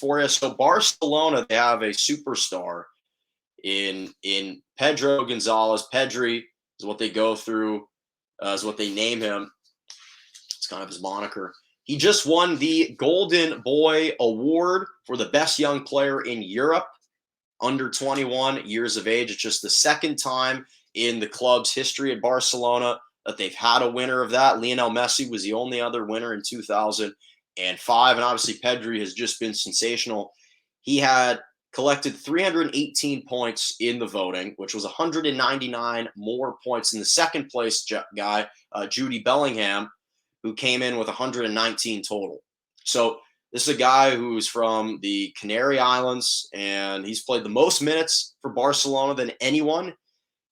for you. So Barcelona, they have a superstar in Pedro Gonzalez. Pedri is what they go through, is what they name him. It's kind of his moniker. He just won the Golden Boy Award for the best young player in Europe, under 21 years of age. It's just the second time in the club's history at Barcelona that they've had a winner of that. Lionel Messi was the only other winner in 2005. And obviously, Pedri has just been sensational. He had collected 318 points in the voting, which was 199 more points than the second place guy, Jude Bellingham, who came in with 119 total. So this is a guy who's from the Canary Islands, and he's played the most minutes for Barcelona than anyone.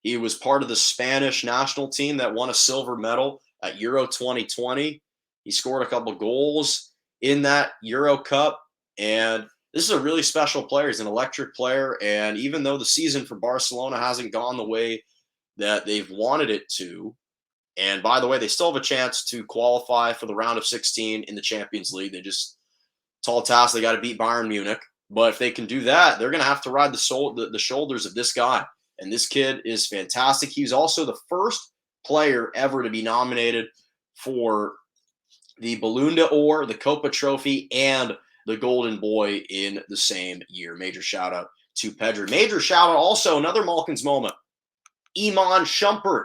He was part of the Spanish national team that won a silver medal at Euro 2020. He scored a couple goals in that Euro Cup, and this is a really special player. He's an electric player, and even though the season for Barcelona hasn't gone the way that they've wanted it to, and by the way, they still have a chance to qualify for the round of 16 in the Champions League. Tall task. They got to beat Bayern Munich. But if they can do that, they're going to have to ride the shoulders of this guy. And this kid is fantastic. He's also the first player ever to be nominated for the Ballon d'Or, the Copa Trophy, and the Golden Boy in the same year. Major shout out to Pedro. Major shout out also, another Malkin's moment. Iman Shumpert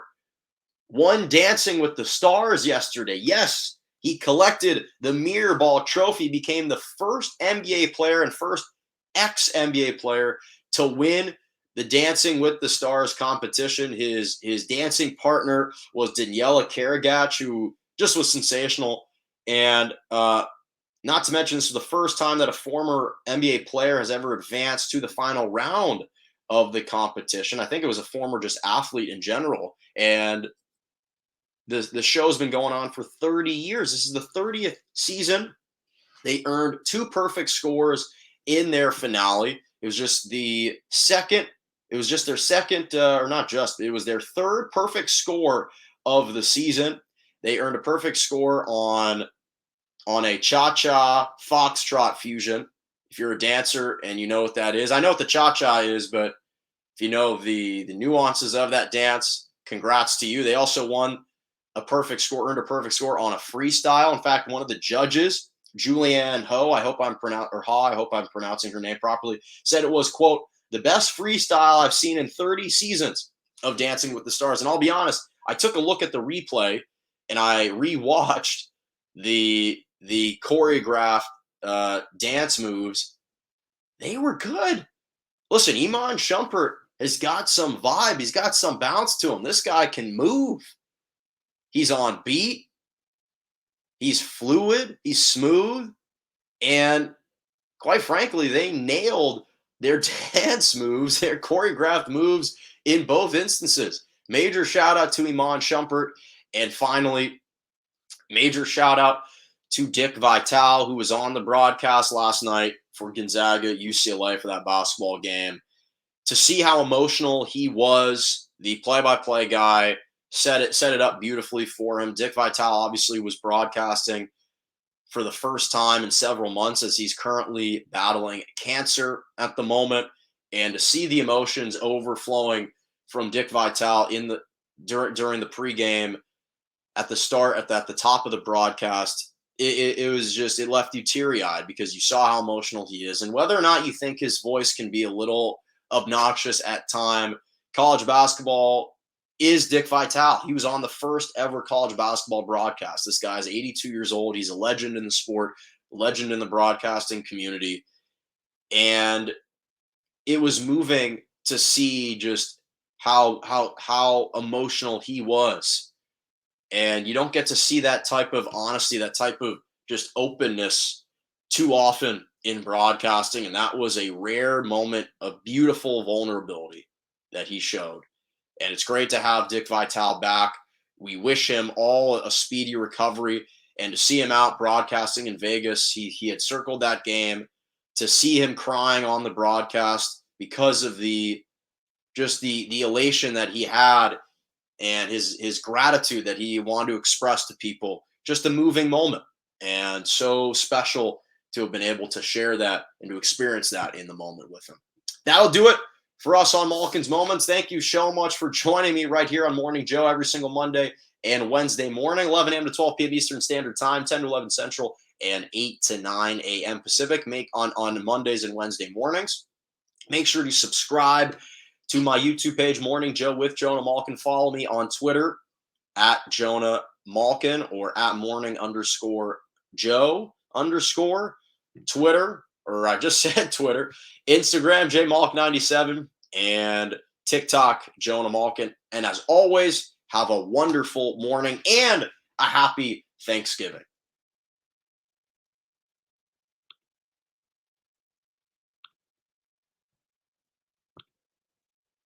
won Dancing with the Stars yesterday. Yes, he collected the Mirror Ball Trophy, became the first NBA player and first ex-NBA player to win the Dancing with the Stars competition. His dancing partner was Daniela Karagach, who just was sensational. And not to mention, this is the first time that a former NBA player has ever advanced to the final round of the competition. I think it was a former just athlete in general. And the show's been going on for 30 years. This is the 30th season. They earned 2 perfect scores in their finale. It was just their second, or not just, it was their third perfect score of the season. They earned a perfect score on a cha-cha foxtrot fusion. If you're a dancer and you know what that is, I know what the cha-cha is, but if you know the nuances of that dance, congrats to you. They also earned a perfect score on a freestyle. In fact, one of the judges, Julianne Ho, I hope I'm pronouncing her name properly, said it was, quote, the best freestyle I've seen in 30 seasons of Dancing with the Stars. And I'll be honest, I took a look at the replay and I rewatched the choreographed dance moves. They were good. Listen, Iman Shumpert has got some vibe. He's got some bounce to him. This guy can move. He's on beat. He's fluid. He's smooth. And quite frankly, they nailed their dance moves, their choreographed moves in both instances. Major shout out to Iman Shumpert. And finally, major shout out to Dick Vitale, who was on the broadcast last night for Gonzaga UCLA for that basketball game. To see how emotional he was, the play-by-play guy set it up beautifully for him. Dick Vitale obviously was broadcasting for the first time in several months, as he's currently battling cancer at the moment. And to see the emotions overflowing from Dick Vitale during the pregame at the top of the broadcast, it was just, it left you teary-eyed because you saw how emotional he is. And whether or not you think his voice can be a little obnoxious at time, college basketball is Dick Vitale. He was on the first ever college basketball broadcast. This guy's 82 years old. He's a legend in the sport, legend in the broadcasting community. And it was moving to see just how emotional he was. And you don't get to see that type of honesty, that type of just openness too often in broadcasting. And that was a rare moment of beautiful vulnerability that he showed. And it's great to have Dick Vitale back. We wish him all a speedy recovery. And to see him out broadcasting in Vegas, he had circled that game. To see him crying on the broadcast because of the elation that he had and his gratitude that he wanted to express to people, just a moving moment and so special to have been able to share that and to experience that in the moment with him. That'll do it for us on Malkin's Moments. Thank you so much for joining me right here on Morning Joe every single Monday and Wednesday morning, 11 a.m. to 12 p.m. Eastern Standard Time, 10 to 11 Central, and 8 to 9 a.m. Pacific. Make on Mondays and Wednesday mornings. Make sure to subscribe to my YouTube page, Morning Joe with Jonah Malkin. Follow me on Twitter at Jonah Malkin or at morning_Joe_ Twitter, or I just said Twitter, Instagram, JMalk97, and TikTok, Jonah Malkin. And as always, have a wonderful morning and a happy Thanksgiving.